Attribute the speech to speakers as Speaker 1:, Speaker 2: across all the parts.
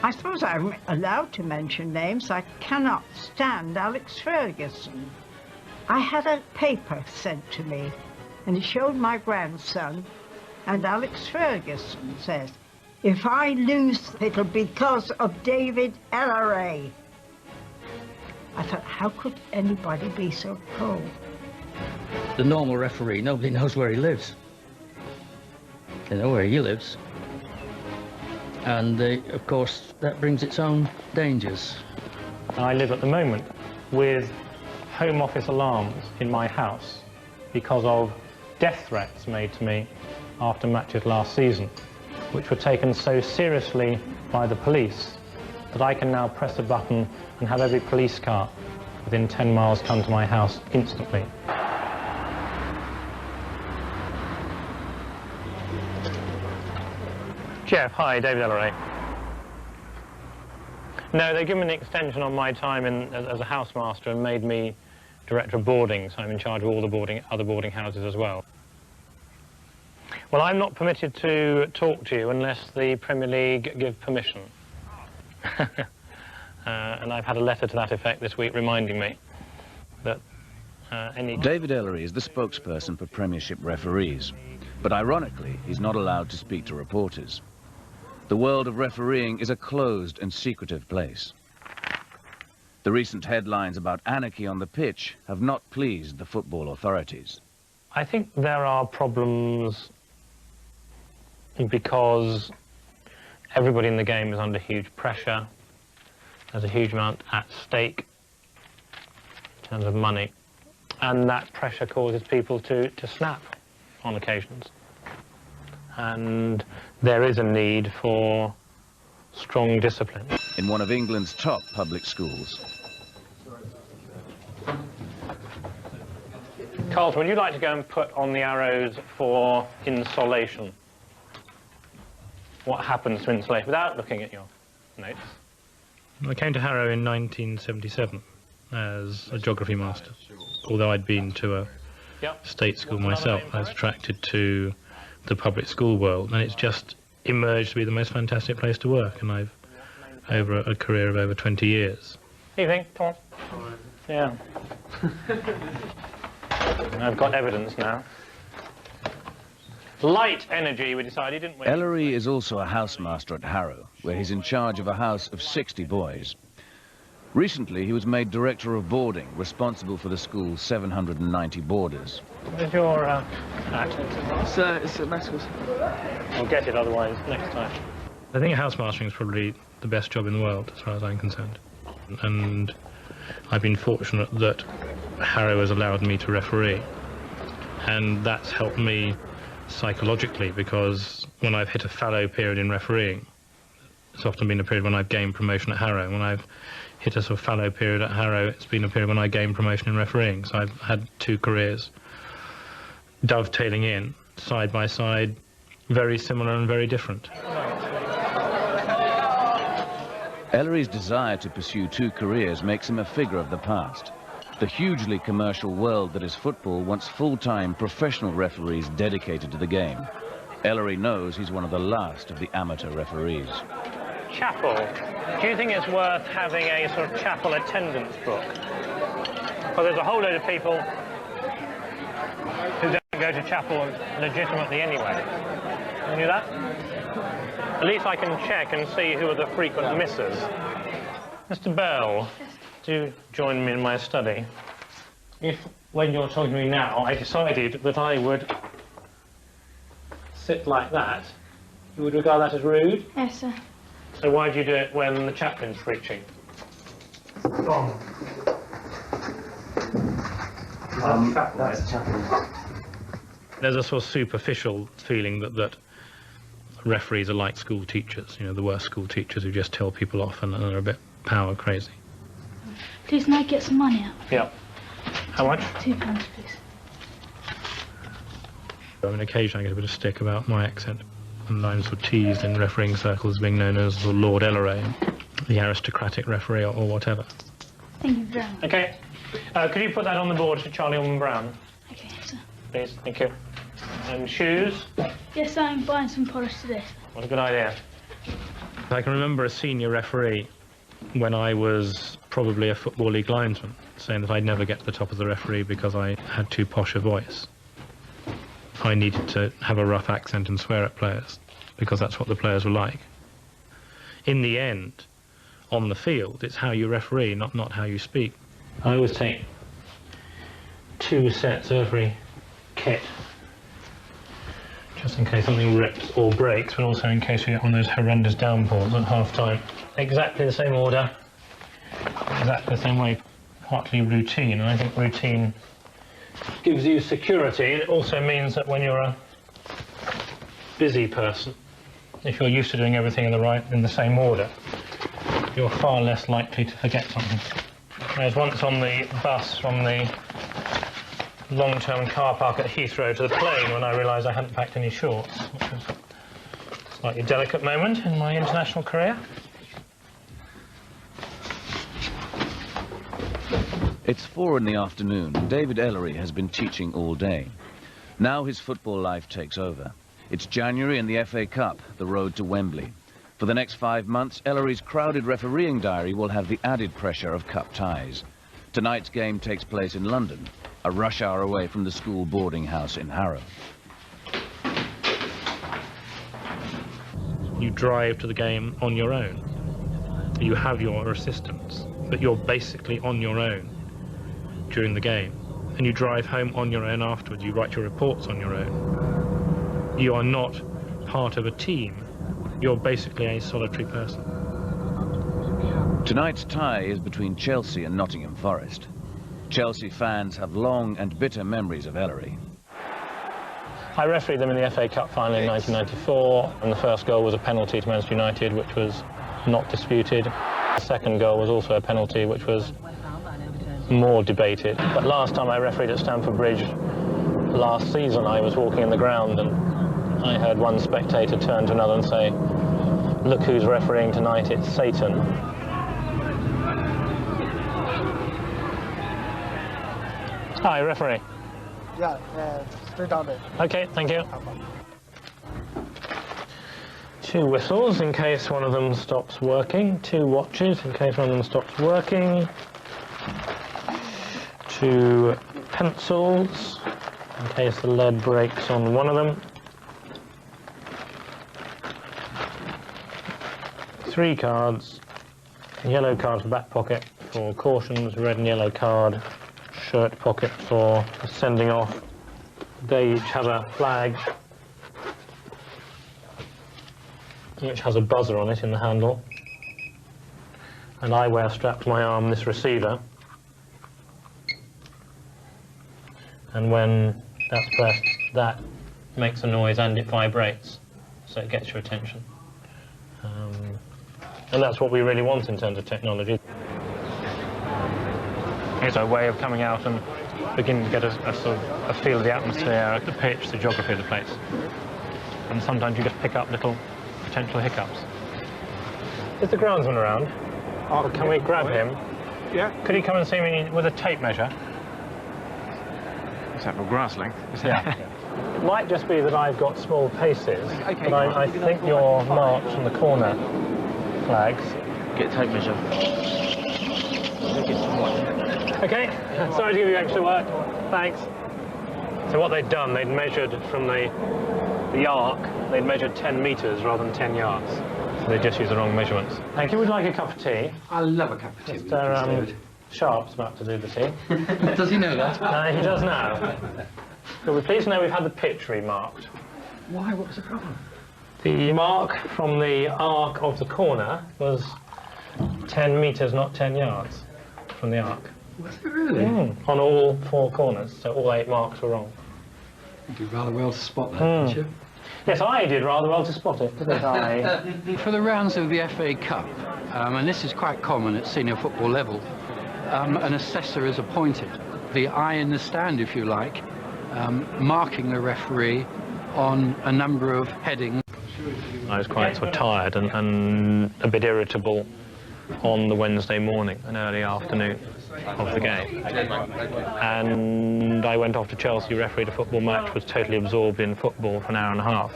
Speaker 1: I suppose I'm allowed to mention names. I cannot stand Alex Ferguson. I had a paper sent to me, and it showed my grandson, and Alex Ferguson says, "If I lose, it'll be because of David Elleray." I thought, how could anybody be so cold?
Speaker 2: The normal referee, nobody knows where he lives. They know where he lives. And, of course, that brings its own dangers.
Speaker 3: I live at the moment with Home Office alarms in my house because of death threats made to me after matches last season, which were taken so seriously by the police that I can now press a button and have every police car within 10 miles come to my house instantly. Jeff, hi, David Elleray. No, they gave me an extension on my time as a housemaster and made me director of boarding, so I'm in charge of all the other boarding houses as well. Well, I'm not permitted to talk to you unless the Premier League give permission. And I've had a letter to that effect this week reminding me that
Speaker 4: David Elleray is the spokesperson for Premiership referees, but ironically, he's not allowed to speak to reporters. The world of refereeing is a closed and secretive place. The recent headlines about anarchy on the pitch have not pleased the football authorities.
Speaker 3: I think there are problems because everybody in the game is under huge pressure. There's a huge amount at stake in terms of money, and that pressure causes people to snap on occasions. And there is a need for strong discipline.
Speaker 4: In one of England's top public schools.
Speaker 3: Carlton, would you like to go and put on the arrows for insolation? What happens to insolation without looking at your notes?
Speaker 5: I came to Harrow in 1977 as a geography master. Although I'd been to a state school myself, I was attracted to the public school world, and it's just emerged to be the most fantastic place to work, and I've over a career of over 20 years.
Speaker 3: Evening, come on. Yeah. I've got evidence now. Light energy, we decided, didn't we?
Speaker 4: Elleray is also a housemaster at Harrow, where he's in charge of a house of 60 boys. Recently, he was made director of boarding, responsible for the school's 790 boarders.
Speaker 3: Where's your hat?
Speaker 6: It's a Mexican.
Speaker 3: I'll get it otherwise next time.
Speaker 5: I think housemastering is probably the best job in the world, as far as I'm concerned. And I've been fortunate that Harrow has allowed me to referee. And that's helped me psychologically, because when I've hit a fallow period in refereeing, it's often been a period when I've gained promotion at Harrow. When I've hit a sort of fallow period at Harrow, it's been a period when I gained promotion in refereeing. So I've had two careers dovetailing in, side by side, very similar and very different.
Speaker 4: Elleray's desire to pursue two careers makes him a figure of the past. The hugely commercial world that is football wants full-time professional referees dedicated to the game. Elleray knows he's one of the last of the amateur referees.
Speaker 3: Chapel. Do you think it's worth having a sort of chapel attendance book? Well, there's a whole load of people who don't go to chapel legitimately anyway. You knew that? At least I can check and see who are the frequent missers. Mr. Bell, do join me in my study. If, when you're talking to me now, I decided that I would sit like that, you would regard that as rude?
Speaker 7: Yes, sir.
Speaker 3: So why do you do it when the chaplain's preaching? Wrong.
Speaker 6: That's the chaplain.
Speaker 5: There's a sort of superficial feeling that referees are like school teachers, you know, the worst school teachers who just tell people off and are a bit power crazy.
Speaker 7: Please, can I get some money out?
Speaker 3: Yeah. How much?
Speaker 7: £2, please.
Speaker 5: I mean, occasionally I get a bit of stick about my accent, and I'm sort of teased in refereeing circles being known as Lord Elleray, the aristocratic referee or whatever.
Speaker 7: Thank you very much.
Speaker 3: Okay. Could you put that on the board for Charlie Allman Brown?
Speaker 7: Okay, sir.
Speaker 3: Please, thank you. And shoes?
Speaker 7: Yes, I'm buying some polish today.
Speaker 3: What a good idea.
Speaker 5: I can remember a senior referee when I was probably a Football League linesman saying that I'd never get to the top of the referee because I had too posh a voice. I needed to have a rough accent and swear at players because that's what the players were like. In the end, on the field, it's how you referee, not how you speak. I always take 2 sets of every kit, just in case something rips or breaks, but also in case we get one of those horrendous downpours at half-time. Exactly the same order, exactly the same way, partly routine, and I think routine gives you security. It also means that when you're a busy person, if you're used to doing everything in the same order, you're far less likely to forget something. I was once on the bus from the long-term car park at Heathrow to the plane when I realised I hadn't packed any shorts, which was a slightly delicate moment in my international career.
Speaker 4: It's 4 in the afternoon. David Elleray has been teaching all day. Now his football life takes over. It's January and the FA Cup, the road to Wembley. For the next 5 months, Elleray's crowded refereeing diary will have the added pressure of cup ties. Tonight's game takes place in London, a rush hour away from the school boarding house in Harrow.
Speaker 5: You drive to the game on your own. You have your assistants, but you're basically on your own during the game. And you drive home on your own afterwards. You write your reports on your own. You are not part of a team. You're basically a solitary person.
Speaker 4: Tonight's tie is between Chelsea and Nottingham Forest. Chelsea fans have long and bitter memories of Elleray.
Speaker 3: I refereed them in the FA Cup final in 1994, and the first goal was a penalty to Manchester United, which was not disputed. The second goal was also a penalty, which was more debated. But last time I refereed at Stamford Bridge last season, I was walking in the ground and I heard one spectator turn to another and say, "Look who's refereeing tonight, it's Satan." Hi, referee.
Speaker 6: Yeah, straight down there.
Speaker 3: Okay, thank you. 2 whistles in case one of them stops working. 2 watches in case one of them stops working. 2 pencils in case the lead breaks on one of them. 3 cards. A yellow card for back pocket for cautions, red and yellow card, shirt pocket for sending off. They each have a flag which has a buzzer on it in the handle, and I wear strapped to my arm this receiver, and when that's pressed, that makes a noise and it vibrates, so it gets your attention. And that's what we really want in terms of technology. It's a way of coming out and beginning to get a sort of a feel of the atmosphere, the pitch, the geography of the place. And sometimes you just pick up little potential hiccups. Is the groundsman around? Oh, can we grab him?
Speaker 6: Yeah.
Speaker 3: Could he come and see me with a tape measure?
Speaker 6: Is that for grass length?
Speaker 3: Yeah. It might just be that I've got small paces, but I think your marks from the corner flags.
Speaker 6: Get a tape measure.
Speaker 3: Okay, sorry to give you extra work. Thanks. So what they'd done, they'd measured from the arc, they'd measured 10 metres rather than 10 yards. So they just used the wrong measurements. Thank you. Would you like a cup of tea?
Speaker 6: I love a cup of tea.
Speaker 3: Mr. Sharp's about to do the tea.
Speaker 6: Does he know that?
Speaker 3: He does now. You'll be pleased to know we've had the pitch remarked.
Speaker 6: Why? What was the problem?
Speaker 3: The mark from the arc of the corner was 10 metres, not 10 yards from the arc.
Speaker 6: Was it really?
Speaker 3: On all 4 corners, so all 8 marks were wrong.
Speaker 6: You did rather well to spot that, didn't you?
Speaker 3: Yes, I did rather well to spot it, didn't I?
Speaker 8: For the rounds of the FA Cup, and this is quite common at senior football level, an assessor is appointed, the eye in the stand, if you like, marking the referee on a number of headings.
Speaker 3: I was quite sort of tired and a bit irritable on the Wednesday morning, an early afternoon of the game. And I went off to Chelsea, refereed a football match, was totally absorbed in football for an hour and a half.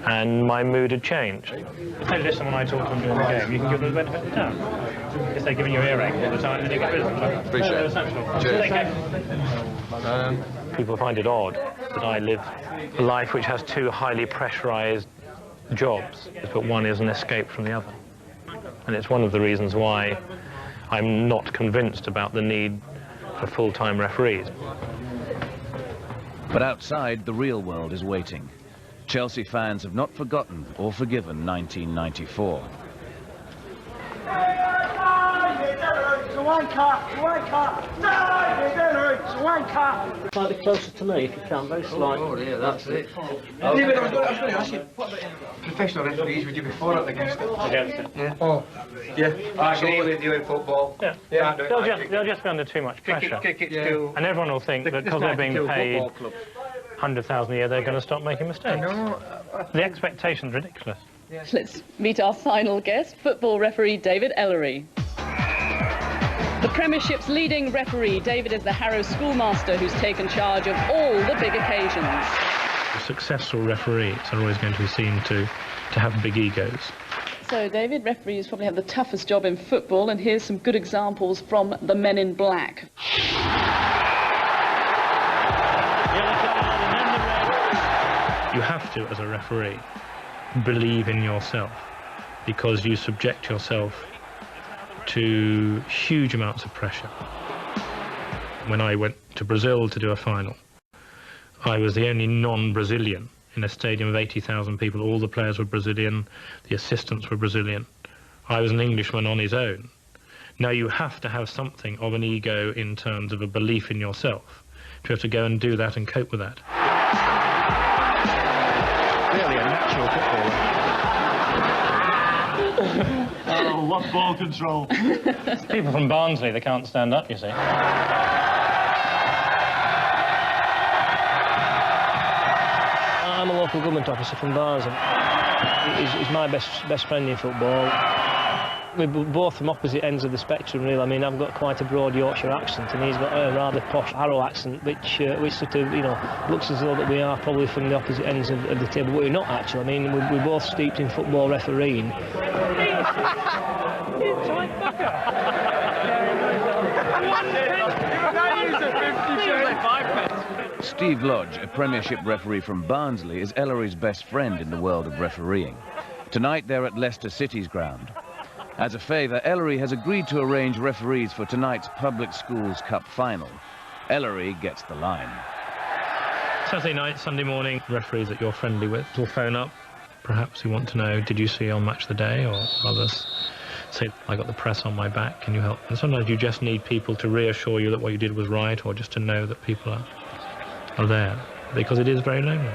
Speaker 3: and my mood had changed. If they listen when I talk to them during the game, you can give them the benefit of the doubt. If they're giving you earache all the time, then you get rid of them.
Speaker 6: Appreciate it. Cheers.
Speaker 3: People find it odd that I live a life which has two highly pressurised jobs, but one is an escape from the other. And it's one of the reasons why I'm not convinced about the need for full-time referees.
Speaker 4: But outside, the real world is waiting. Chelsea fans have not forgotten or forgiven 1994.
Speaker 2: Slightly closer to me, if you can, very slightly.
Speaker 6: Oh, yeah, that's it. David, I was going to ask you, what about professional referees would you be for it against it?
Speaker 3: Against it.
Speaker 6: Yeah. Oh, yeah. I agree with you in football.
Speaker 3: Yeah.
Speaker 6: Yeah.
Speaker 3: They'll just be under too much pressure. And everyone will think that because they're being paid 100,000 a year, they're going to stop making mistakes.
Speaker 6: No.
Speaker 3: The expectation's ridiculous.
Speaker 9: Let's meet our final guest, football referee David Elleray. The Premiership's leading referee, David is the Harrow schoolmaster who's taken charge of all the big occasions.
Speaker 5: Successful referees are always going to be seen to have big egos.
Speaker 9: So, David, referees probably have the toughest job in football, and here's some good examples from the Men in Black.
Speaker 5: You have to, as a referee, believe in yourself, because you subject yourself to huge amounts of pressure. When I went to Brazil to do a final, I was the only non-Brazilian in a stadium of 80,000 people. All the players were Brazilian, the assistants were Brazilian. I was an Englishman on his own. Now you have to have something of an ego in terms of a belief in yourself to have to go and do that and cope with that.
Speaker 3: Really a natural footballer.
Speaker 10: Oh, what ball control.
Speaker 3: People from Barnsley, they can't stand up, you see.
Speaker 11: I'm a local government officer from Barnsley. He's my best friend in football. We're both from opposite ends of the spectrum, really. I mean, I've got quite a broad Yorkshire accent, and he's got a rather posh Harrow accent, which sort of, you know, looks as though that we are probably from the opposite ends of the table, but we're not actually. I mean, we're both steeped in football refereeing.
Speaker 4: Steve Lodge, a Premiership referee from Barnsley, is Elleray's best friend in the world of refereeing. Tonight they're at Leicester City's ground. As a favour, Elleray has agreed to arrange referees for tonight's Public Schools Cup final. Elleray gets the line.
Speaker 5: Saturday night, Sunday morning, referees that you're friendly with will phone up. Perhaps you want to know, did you see on Match of the Day, or others say, I got the press on my back, can you help? And sometimes you just need people to reassure you that what you did was right, or just to know that people are there, because it is very lonely.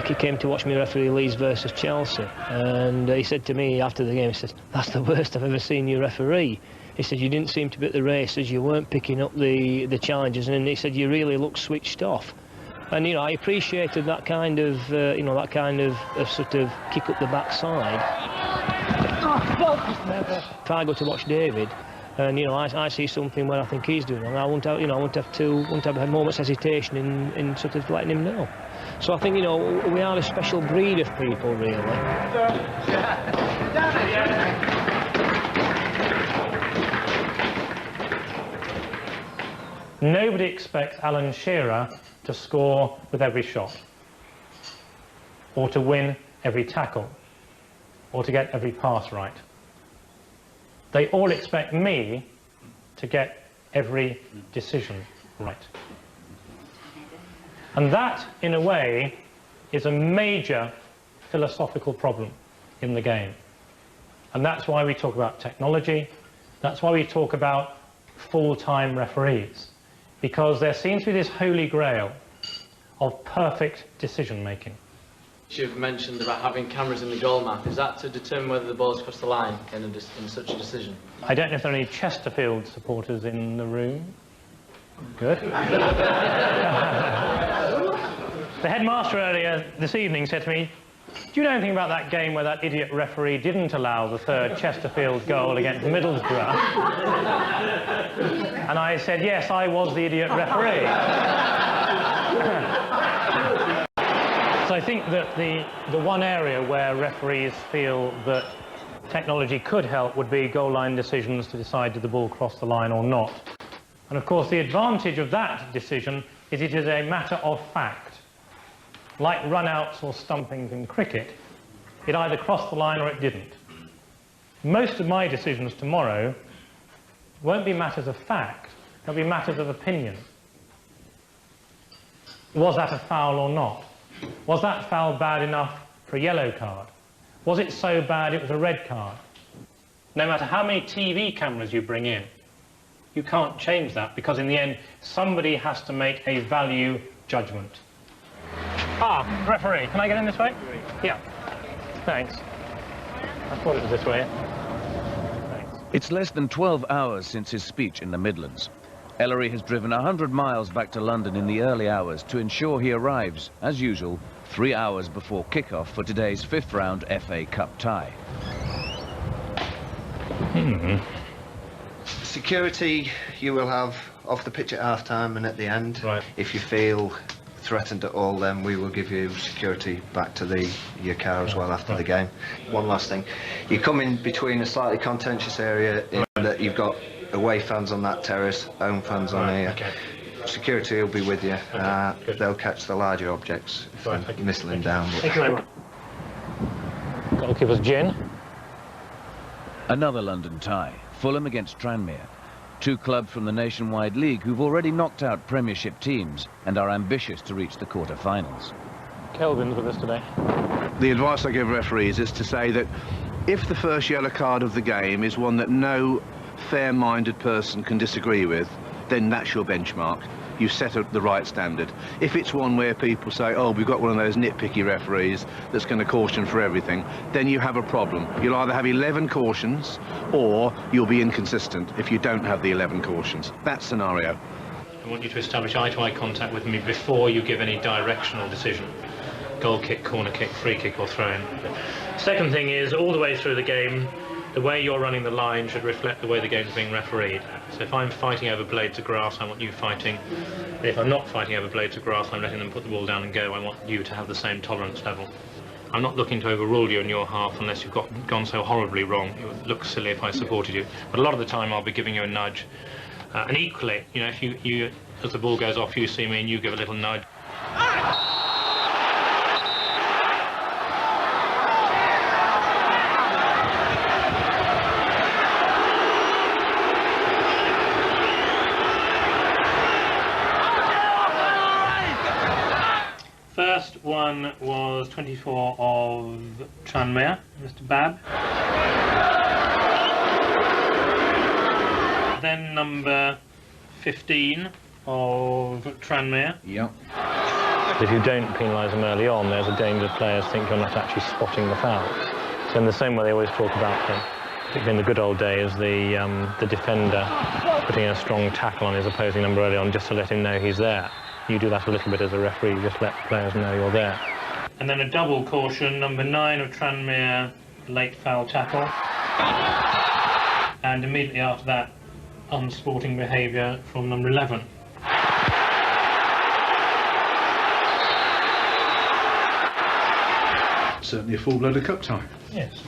Speaker 11: He came to watch me referee Leeds versus Chelsea, and he said to me after the game, he said, that's the worst I've ever seen you referee. He said, you didn't seem to be at the races, you weren't picking up the challenges, and he said, you really looked switched off. And, you know, I appreciated that kind of, you know, that kind of sort of kick up the backside. If I go to watch David, and, you know, I see something where I think he's doing wrong, I won't have, you know, I won't have a moment's hesitation in sort of letting him know. So I think, you know, we are a special breed of people, really.
Speaker 3: Nobody expects Alan Shearer to score with every shot, or to win every tackle, or to get every pass right. They all expect me to get every decision right. And that, in a way, is a major philosophical problem in the game. And that's why we talk about technology, that's why we talk about full-time referees, because there seems to be this holy grail of perfect decision-making.
Speaker 12: You've mentioned about having cameras in the goal map. Is that to determine whether the ball's crossed the line in such a decision?
Speaker 3: I don't know if there are any Chesterfield supporters in the room. Good. The headmaster earlier this evening said to me, do you know anything about that game where that idiot referee didn't allow the third Chesterfield goal against Middlesbrough? And I said, yes, I was the idiot referee. So I think that the one area where referees feel that technology could help would be goal line decisions to decide did the ball cross the line or not. And of course the advantage of that decision is it is a matter of fact. Like run-outs or stumpings in cricket, it either crossed the line or it didn't. Most of my decisions tomorrow won't be matters of fact, they'll be matters of opinion. Was that a foul or not? Was that foul bad enough for a yellow card? Was it so bad it was a red card? No matter how many TV cameras you bring in, you can't change that because in the end somebody has to make a value judgment. Ah, referee, can I get in this way? Yeah. Thanks. I thought it was this way. Thanks.
Speaker 4: It's less than 12 hours since his speech in the Midlands. Elleray has driven 100 miles back to London in the early hours to ensure he arrives, as usual, 3 hours before kick-off for today's fifth round FA Cup tie.
Speaker 13: Security you will have off the pitch at half-time and at the end.
Speaker 3: Right.
Speaker 13: If you feel threatened at all, then we will give you security back to your car as well after the game. One last thing, you come in between a slightly contentious area in that you've got away fans on that terrace, home fans on here.
Speaker 3: Okay.
Speaker 13: Security will be with you. They'll catch the larger objects if they're missling down.
Speaker 3: Thank you very much. Goalkeeper's gin.
Speaker 4: Another London tie, Fulham against Tranmere. Two clubs from the nationwide league who've already knocked out Premiership teams and are ambitious to reach the quarter-finals.
Speaker 3: Kelvin's with us today.
Speaker 14: The advice I give referees is to say that if the first yellow card of the game is one that no fair-minded person can disagree with, then that's your benchmark. You set up the right standard. If it's one where people say, oh, we've got one of those nitpicky referees that's going to caution for everything, then you have a problem. You'll either have 11 cautions or you'll be inconsistent if you don't have the 11 cautions. That scenario.
Speaker 3: I want you to establish eye-to-eye contact with me before you give any directional decision. Goal kick, corner kick, free kick or throw-in. Second thing is, all the way through the game, the way you're running the line should reflect the way the game's being refereed. So if I'm fighting over blades of grass, I want you fighting. If I'm not fighting over blades of grass, I'm letting them put the ball down and go. I want you to have the same tolerance level. I'm not looking to overrule you in your half unless you've gone so horribly wrong. It would look silly if I supported you. But a lot of the time I'll be giving you a nudge. And equally, you know, if you as the ball goes off, you see me and you give a little nudge. First one was 24 of Tranmere, Mr. Babb. Then number 15 of Tranmere.
Speaker 14: Yep.
Speaker 3: If you don't penalise them early on, there's a danger players think you're not actually spotting the fouls. So in the same way they always talk about, particularly in the good old days, the defender putting a strong tackle on his opposing number early on just to let him know he's there. You do that a little bit as a referee, you just let players know you're there. And then a double caution, number 9 of Tranmere, late foul tackle. And immediately after that, unsporting behaviour from number 11.
Speaker 14: Certainly a full-blooded cup tie.
Speaker 3: Yes.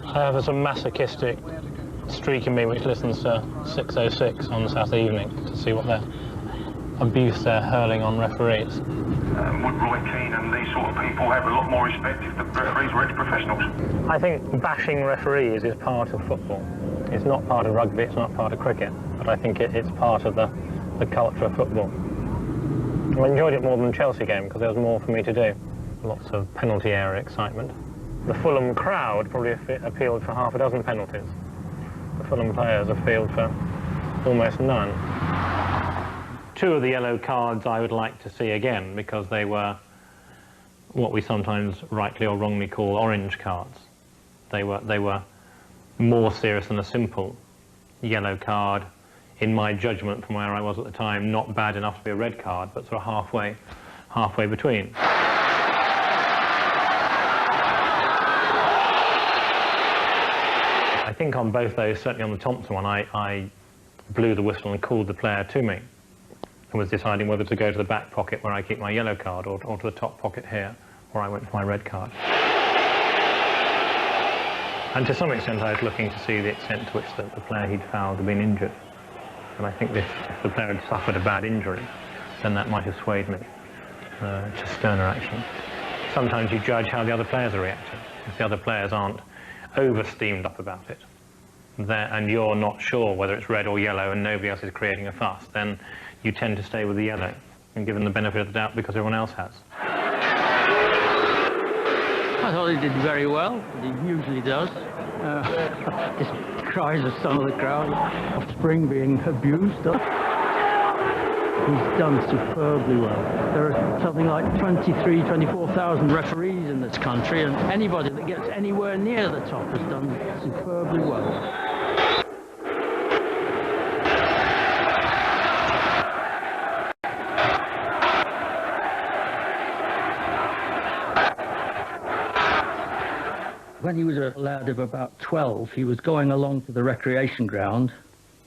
Speaker 3: I have a masochistic streak in me which listens to 606 on Saturday evening to see what their abuse they're hurling on referees.
Speaker 10: Would Roy Keane and these sort of people have a lot more respect if the referees were ex-professionals?
Speaker 3: I think bashing referees is part of football. It's not part of rugby, it's not part of cricket, but I think it's part of the culture of football. I enjoyed it more than the Chelsea game because there was more for me to do. Lots of penalty area excitement. The Fulham crowd probably appealed for half a dozen penalties. The Fulham players appealed for almost none. 2 of the yellow cards I would like to see again because they were what we sometimes rightly or wrongly call orange cards. They were more serious than a simple yellow card, in my judgment from where I was at the time, not bad enough to be a red card, but sort of halfway between. I think on both those, certainly on the Thompson one, I blew the whistle and called the player to me and was deciding whether to go to the back pocket where I keep my yellow card or to the top pocket here where I went for my red card. And to some extent I was looking to see the extent to which the player he'd fouled had been injured. And I think if the player had suffered a bad injury, then that might have swayed me to sterner action. Sometimes you judge how the other players are reacting. If the other players aren't over-steamed up about it, and you're not sure whether it's red or yellow and nobody else is creating a fuss, then you tend to stay with the yellow and give them the benefit of the doubt because everyone else has.
Speaker 2: I thought he did very well, he usually does. Just cries of some of the crowd, Offspring being abused. He's done superbly well. There are something like 24,000 referees in this country, and anybody that gets anywhere near the top has done superbly well. When he was a lad of about 12, he was going along to the recreation ground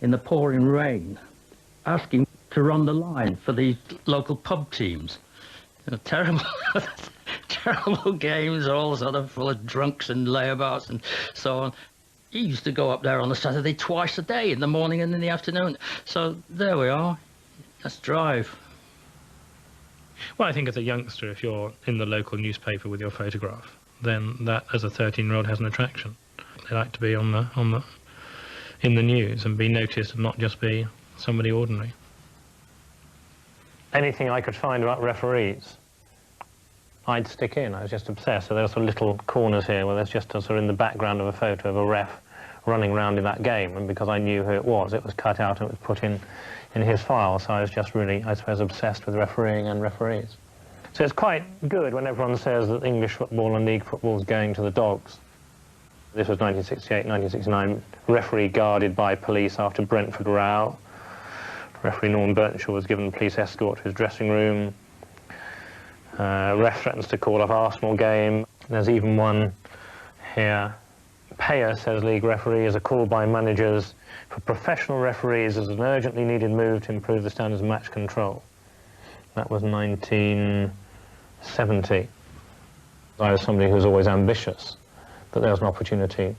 Speaker 2: in the pouring rain, asking to run the line for the local pub teams. You know, terrible, terrible games, all sort of full of drunks and layabouts and so on. He used to go up there on a Saturday twice a day, in the morning and in the afternoon. So there we are. Let's drive.
Speaker 5: Well, I think as a youngster, if you're in the local newspaper with your photograph, then that, as a 13-year-old, has an attraction. They like to be in the news and be noticed and not just be somebody ordinary.
Speaker 3: Anything I could find about referees, I'd stick in. I was just obsessed. So there are sort of little corners here where there's just a sort of in the background of a photo of a ref running around in that game, and because I knew who it was cut out and it was put in his file. So I was just really, I suppose, obsessed with refereeing and referees. So it's quite good when everyone says that English football and league football is going to the dogs. This was 1968, 1969, referee guarded by police after Brentford row. Referee Norman Burnshaw was given police escort to his dressing room. Ref threatens to call off Arsenal game. There's even one here. Payer, says league referee, is a call by managers for professional referees as an urgently needed move to improve the standards of match control. That was 1970. I was somebody who was always ambitious, that there was an opportunity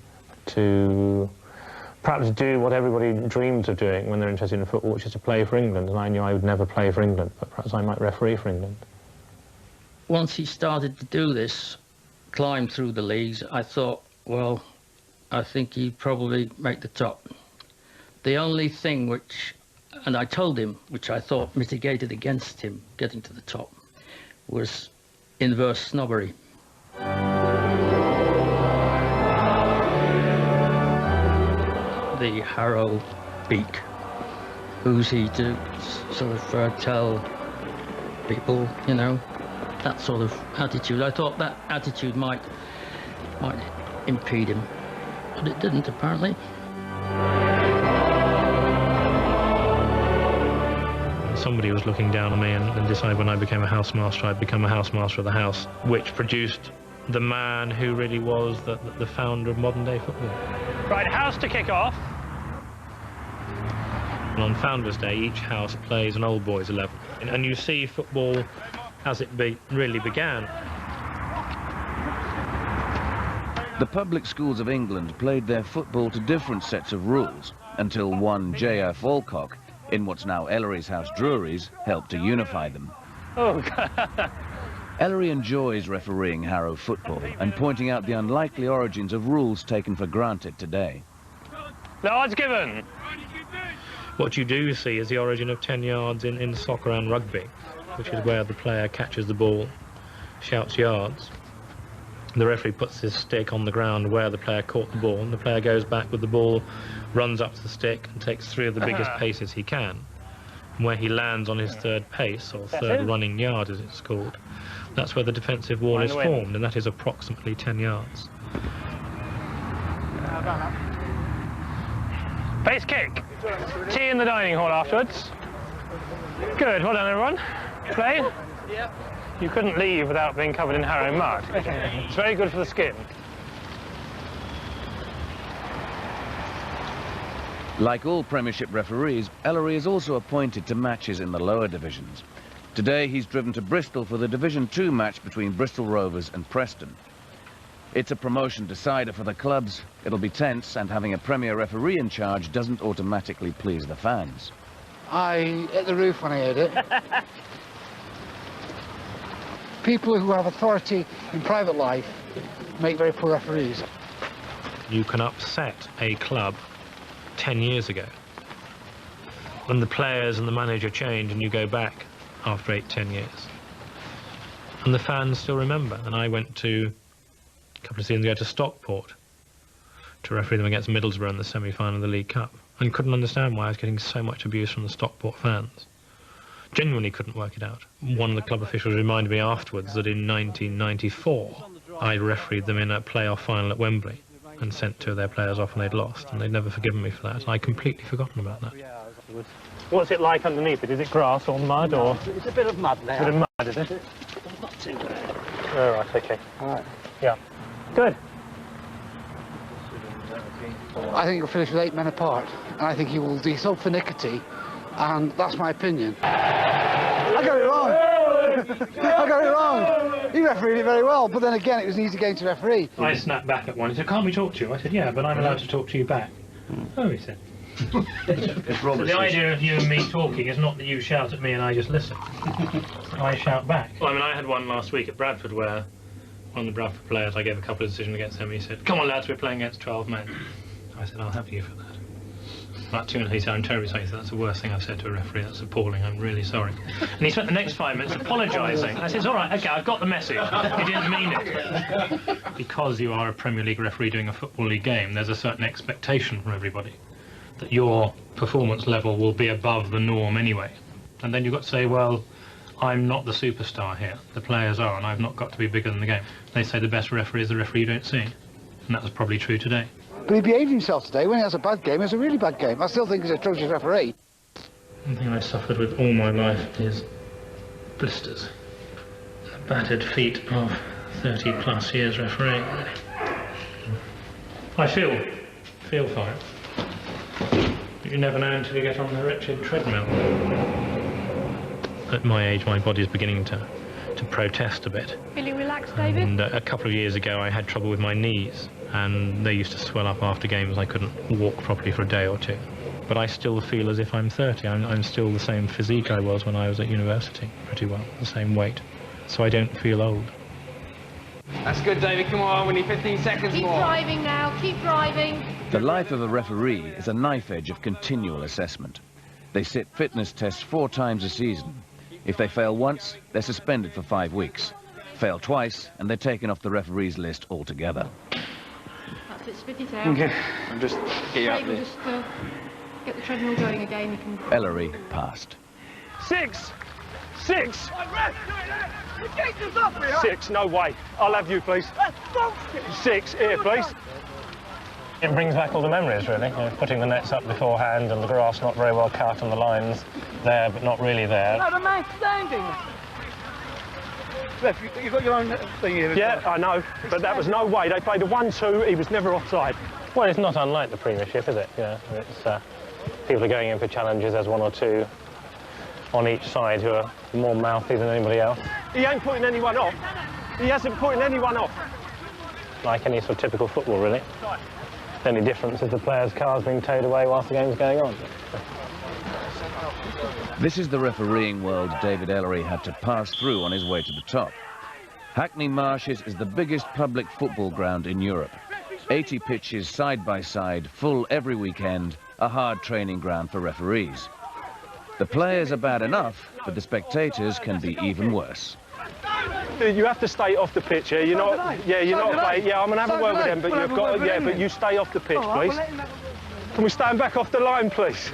Speaker 3: to perhaps do what everybody dreams of doing when they're interested in football, which is to play for England, and I knew I would never play for England, but perhaps I might referee for England.
Speaker 2: Once he started to do this, climb through the leagues, I thought, well, I think he'd probably make the top. The only thing which, and I told him, which I thought mitigated against him getting to the top, was inverse snobbery. The Harrow beak. Who's he to sort of tell people, you know, that sort of attitude. I thought that attitude might impede him, but it didn't, apparently.
Speaker 5: Somebody was looking down on me and decided when I became a housemaster, I'd become a housemaster of the house, which produced the man who really was the founder of modern-day football.
Speaker 3: Right, house to kick off.
Speaker 5: And on Founders Day, each house plays an old boys 11. And you see football as it really began.
Speaker 4: The public schools of England played their football to different sets of rules until one J.F. Alcock, in what's now Elleray's House Drury's, helped to unify them.
Speaker 3: Oh, God.
Speaker 4: Elleray enjoys refereeing Harrow football and pointing out the unlikely origins of rules taken for granted today.
Speaker 3: No odds given.
Speaker 5: What you do see is the origin of 10 yards in soccer and rugby, which is where the player catches the ball, shouts yards. The referee puts his stick on the ground where the player caught the ball, and the player goes back with the ball, runs up to the stick and takes 3 of the biggest paces he can. And where he lands on his third pace, or third running yard as it's called, that's where the defensive wall is formed, and that is approximately 10 yards.
Speaker 3: Base kick. Tea in the dining hall afterwards. Good, well done everyone. Play?
Speaker 11: Yep.
Speaker 3: You couldn't leave without being covered in Harrow mud. It's very good for the skin.
Speaker 4: Like all Premiership referees, Elleray is also appointed to matches in the lower divisions. Today he's driven to Bristol for the Division 2 match between Bristol Rovers and Preston. It's a promotion decider for the clubs. It'll be tense, and having a Premier referee in charge doesn't automatically please the fans.
Speaker 15: I hit the roof when I heard it. People who have authority in private life make very poor referees.
Speaker 5: You can upset a club 10 years ago when the players and the manager change and you go back after 8-10 years. And the fans still remember. And I went to, a couple of seasons ago, to Stockport to referee them against Middlesbrough in the semi-final of the League Cup, and couldn't understand why I was getting so much abuse from the Stockport fans. Genuinely couldn't work it out. One of the club officials reminded me afterwards that in 1994 I refereed them in a playoff final at Wembley and sent 2 of their players off and they'd lost, and they'd never forgiven me for that, and I'd completely forgotten about that.
Speaker 3: What's it like underneath it? Is it grass or mud or...?
Speaker 11: It's a bit of mud now.
Speaker 3: A bit of mud, is it?
Speaker 11: Not too bad.
Speaker 3: Oh, right, okay.
Speaker 11: All right.
Speaker 3: Yeah. Good.
Speaker 15: I think he'll finish with 8 men apart, and I think he will do so for Nickety, and that's my opinion. I got it wrong! I got it wrong! He refereed it very well, but then again, it was an easy game to referee.
Speaker 5: I snapped back at one. He said, "Can't we talk to you?" I said, "Yeah, but I'm allowed to talk to you back." Oh, he said. So the idea of you and me talking is not that you shout at me and I just listen. I shout back. Well, I mean, I had one last week at Bradford where one of the Bradford players, I gave a couple of decisions against him, and he said, "Come on lads, we're playing against 12 men. I said, "I'll have you for that." About 2 minutes later, I'm terribly sorry. He said, "That's the worst thing I've said to a referee. That's appalling. I'm really sorry." And he spent the next 5 minutes apologising. I said, "It's all right, okay, I've got the message. He didn't mean it." Because you are a Premier League referee doing a Football League game, there's a certain expectation from everybody that your performance level will be above the norm anyway. And then you've got to say, well, I'm not the superstar here. The players are, and I've not got to be bigger than the game. They say the best referee is the referee you don't see. And that was probably true today.
Speaker 15: But he behaved himself today. When he has a bad game, it's a really bad game. I still think he's a atrocious referee.
Speaker 5: One thing I've suffered with all my life is blisters. The battered feet of 30+ years refereeing. I feel fine. But you never know until you get on the wretched treadmill. At my age, my body's beginning to protest a bit.
Speaker 16: Feeling relaxed, David?
Speaker 5: And a couple of years ago, I had trouble with my knees, and they used to swell up after games. I couldn't walk properly for a day or 2. But I still feel as if I'm 30. I'm still the same physique I was when I was at university, pretty well, the same weight. So I don't feel old.
Speaker 17: That's good, David. Come on, we need 15 seconds more.
Speaker 16: Keep driving now, keep driving.
Speaker 4: The life of a referee is a knife edge of continual assessment. They sit fitness tests 4 times a season. If they fail once, they're suspended for 5 weeks. Fail twice, and they're taken off the referees list altogether.
Speaker 16: That's it, spit it out.
Speaker 17: Okay, I'm just get you out
Speaker 16: Craig will
Speaker 17: there.
Speaker 16: just get the treadmill going again. You can...
Speaker 4: Elleray passed.
Speaker 3: 6! 6! 6, no way. I'll have you, please. 6, here, please. It brings back all the memories, really. You know, putting the nets up beforehand and the grass not very well cut and the lines there but not really there.
Speaker 11: No, the man's standing. Ref, you've got your own thing here.
Speaker 3: Yeah, I know, but that was no way. They played a 1-2, he was never offside. Well, it's not unlike the Premiership, is it? Yeah, it's, people are going in for challenges. There's 1 or 2 on each side who are more mouthy than anybody else. He ain't putting anyone off. He hasn't putting anyone off. Like any sort of typical football, really. The only difference is the players' cars being towed away whilst the game's going on.
Speaker 4: This is the refereeing world David Elleray had to pass through on his way to the top. Hackney Marshes is the biggest public football ground in Europe. 80 pitches side by side, full every weekend, a hard training ground for referees. The players are bad enough, but the spectators can be even worse.
Speaker 3: You have to stay off the pitch, yeah? You're not, yeah, you're not playing. Yeah, I'm going to have a word with them, but you've got to, yeah, but you stay off the pitch, please. Can we stand back off the line, please?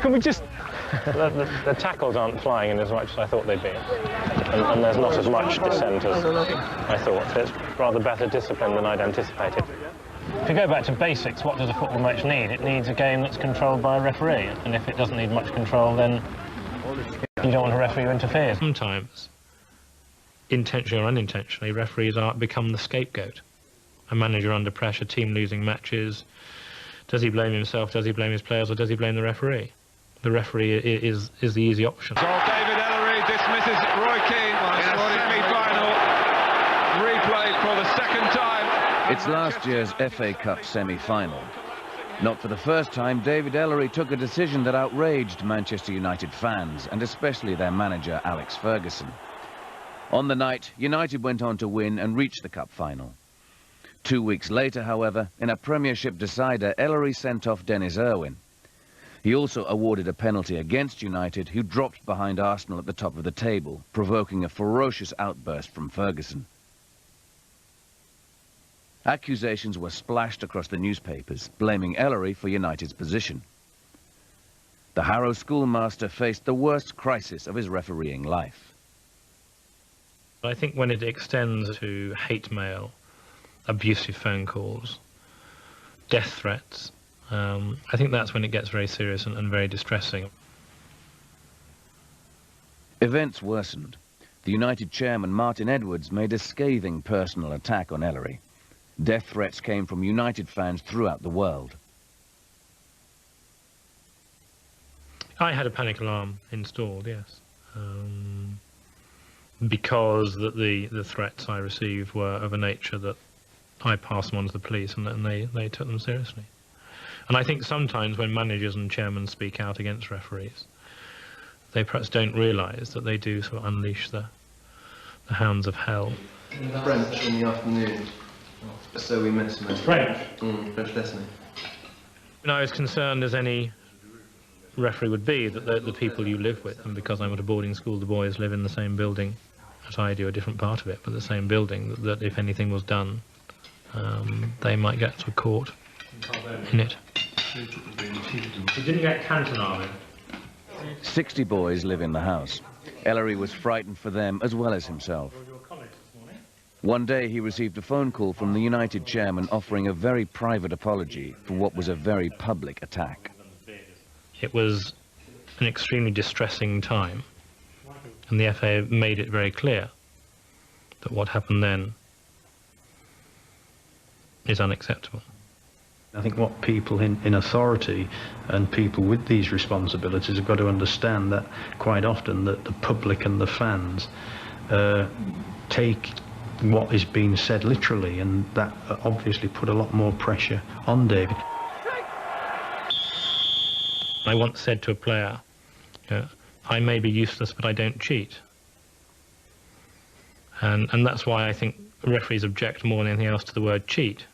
Speaker 3: Can we just... The tackles aren't flying in as much as I thought they'd be. And there's not as much dissent as I thought. It's rather better discipline than I'd anticipated. If you go back to basics, what does a football match need? It needs a game that's controlled by a referee. And if it doesn't need much control, then you don't want a referee who interferes.
Speaker 5: Sometimes, intentionally or unintentionally, referees become the scapegoat. A manager under pressure, team losing matches. Does he blame himself, does he blame his players, or does he blame the referee? The referee is the easy option.
Speaker 18: So David Elleray dismisses Roy Keane in a semi-final. Replay for the second time.
Speaker 4: It's last year's FA Cup semi-final. Not for the first time, David Elleray took a decision that outraged Manchester United fans, and especially their manager, Alex Ferguson. On the night, United went on to win and reach the cup final. 2 weeks later, however, in a Premiership decider, Elleray sent off Dennis Irwin. He also awarded a penalty against United, who dropped behind Arsenal at the top of the table, provoking a ferocious outburst from Ferguson. Accusations were splashed across the newspapers, blaming Elleray for United's position. The Harrow schoolmaster faced the worst crisis of his refereeing life.
Speaker 5: I think when it extends to hate mail, abusive phone calls, death threats, I think that's when it gets very serious and very distressing.
Speaker 4: Events worsened. The United chairman, Martin Edwards, made a scathing personal attack on Elleray. Death threats came from United fans throughout the world.
Speaker 5: I had a panic alarm installed, yes, because the threats I received were of a nature that I passed them on to the police, and they took them seriously. And I think sometimes when managers and chairmen speak out against referees, they perhaps don't realise that they do sort of unleash the hounds of hell.
Speaker 13: French in the afternoon, so we met some
Speaker 5: French?
Speaker 13: French lesson.
Speaker 5: And I was concerned, as any referee would be, that the people you live with, and because I'm at a boarding school, the boys live in the same building as I do, a different part of it, but the same building, that if anything was done, they might get to court in it. You didn't get Cantona in?
Speaker 4: 60 boys live in the house. Elleray was frightened for them as well as himself. One day he received a phone call from the United chairman offering a very private apology for what was a very public attack.
Speaker 5: It was an extremely distressing time, and the FA made it very clear that what happened then is unacceptable.
Speaker 19: I think what people in authority and people with these responsibilities have got to understand, that quite often that the public and the fans take what is being said literally, and that obviously put a lot more pressure on David.
Speaker 5: I once said to a player, I may be useless, but I don't cheat. And that's why I think referees object more than anything else to the word cheat,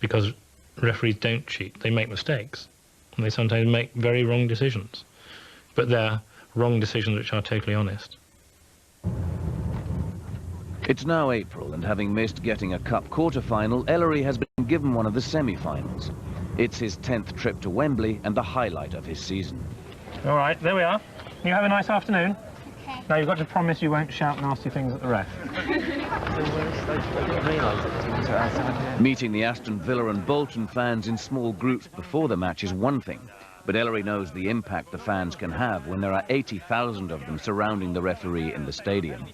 Speaker 5: because referees don't cheat. They make mistakes, and they sometimes make very wrong decisions, but they're wrong decisions which are totally honest.
Speaker 4: It's now April, and having missed getting a cup quarter-final, Elleray has been given one of the semi-finals. It's his 10th trip to Wembley and the highlight of his season.
Speaker 3: All right, there we are. You have a nice afternoon. Okay. Now you've got to promise you won't shout nasty things at the ref.
Speaker 4: Meeting the Aston Villa and Bolton fans in small groups before the match is one thing, but Elleray knows the impact the fans can have when there are 80,000 of them surrounding the referee in the stadium.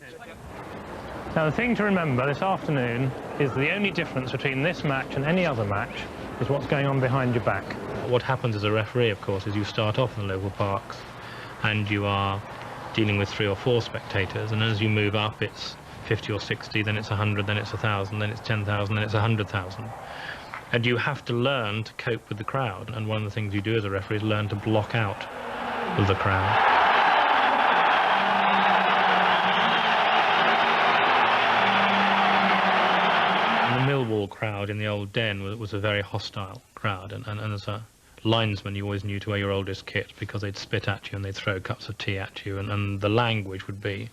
Speaker 3: Now the thing to remember this afternoon is the only difference between this match and any other match is what's going on behind your back.
Speaker 5: What happens as a referee, of course, is you start off in the local parks and you are dealing with 3 or 4 spectators, and as you move up it's 50 or 60, then it's 100, then it's 1,000, then it's 10,000, then it's 100,000. And you have to learn to cope with the crowd, and one of the things you do as a referee is learn to block out the crowd. The Millwall crowd in the old Den was a very hostile crowd, and as a linesman you always knew to wear your oldest kit, because they'd spit at you and they'd throw cups of tea at you, and the language would be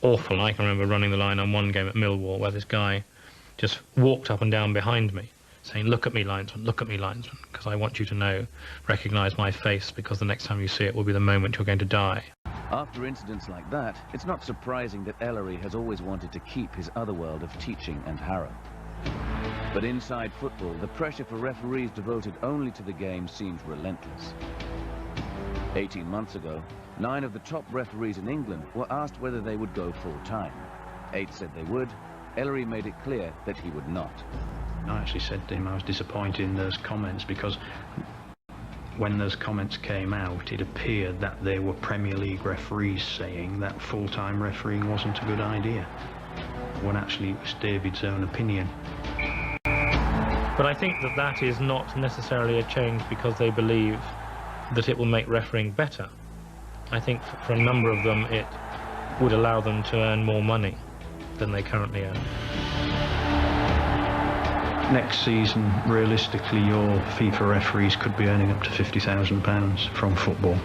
Speaker 5: awful. I can remember running the line on one game at Millwall where this guy just walked up and down behind me, saying, look at me, linesman, look at me, linesman, because I want you to recognise my face, because the next time you see it will be the moment you're going to die.
Speaker 4: After incidents like that, it's not surprising that Elleray has always wanted to keep his other world of teaching and Harrow. But inside football, the pressure for referees devoted only to the game seems relentless. 18 months ago, 9 of the top referees in England were asked whether they would go full-time. 8 said they would. Elleray made it clear that he would not.
Speaker 19: I actually said to him I was disappointed in those comments, because when those comments came out, it appeared that there were Premier League referees saying that full-time refereeing wasn't a good idea, when actually it was David's own opinion.
Speaker 5: But I think that that is not necessarily a change because they believe that it will make refereeing better. I think for a number of them it would allow them to earn more money than they currently earn.
Speaker 19: Next season, realistically, your FIFA referees could be earning up to £50,000 from football.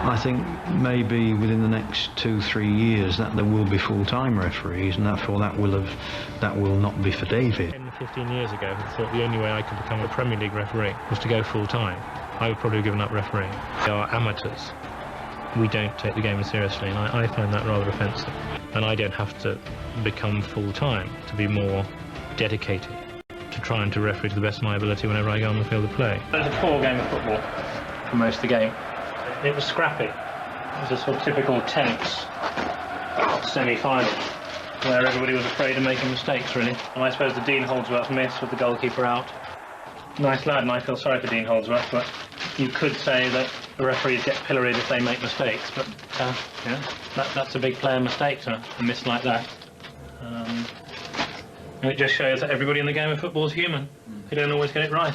Speaker 19: I think maybe within the next 2-3 years that there will be full-time referees, and therefore that will not be for David.
Speaker 5: 10, 15 years ago, I thought the only way I could become a Premier League referee was to go full-time. I would probably have given up refereeing. They are amateurs. We don't take the game seriously, and I find that rather offensive. And I don't have to become full-time to be more dedicated to trying to referee to the best of my ability whenever I go on the field of play. It was a poor game of football for most of the game. It was scrappy. It was a sort of typical tennis semi-final where everybody was afraid of making mistakes, really. And I suppose the Dean Holdsworth miss with the goalkeeper out. Nice lad, and I feel sorry for Dean Holdsworth, but you could say that the referees get pilloried if they make mistakes, but yeah, that's a big player mistake, a miss like that. And it just shows that everybody in the game of football is human. They don't always get it right.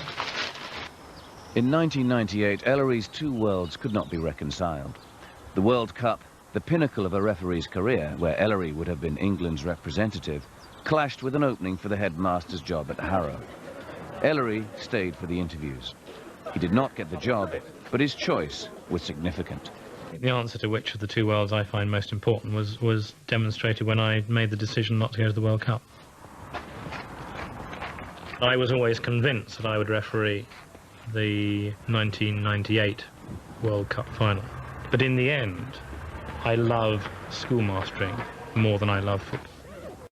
Speaker 4: In 1998, Elleray's two worlds could not be reconciled. The World Cup, the pinnacle of a referee's career, where Elleray would have been England's representative, clashed with an opening for the headmaster's job at Harrow. Elleray stayed for the interviews. He did not get the job, but his choice was significant.
Speaker 5: The answer to which of the two worlds I find most important was demonstrated when I made the decision not to go to the World Cup. I was always convinced that I would referee the 1998 World Cup final. But in the end, I love schoolmastering more than I love football.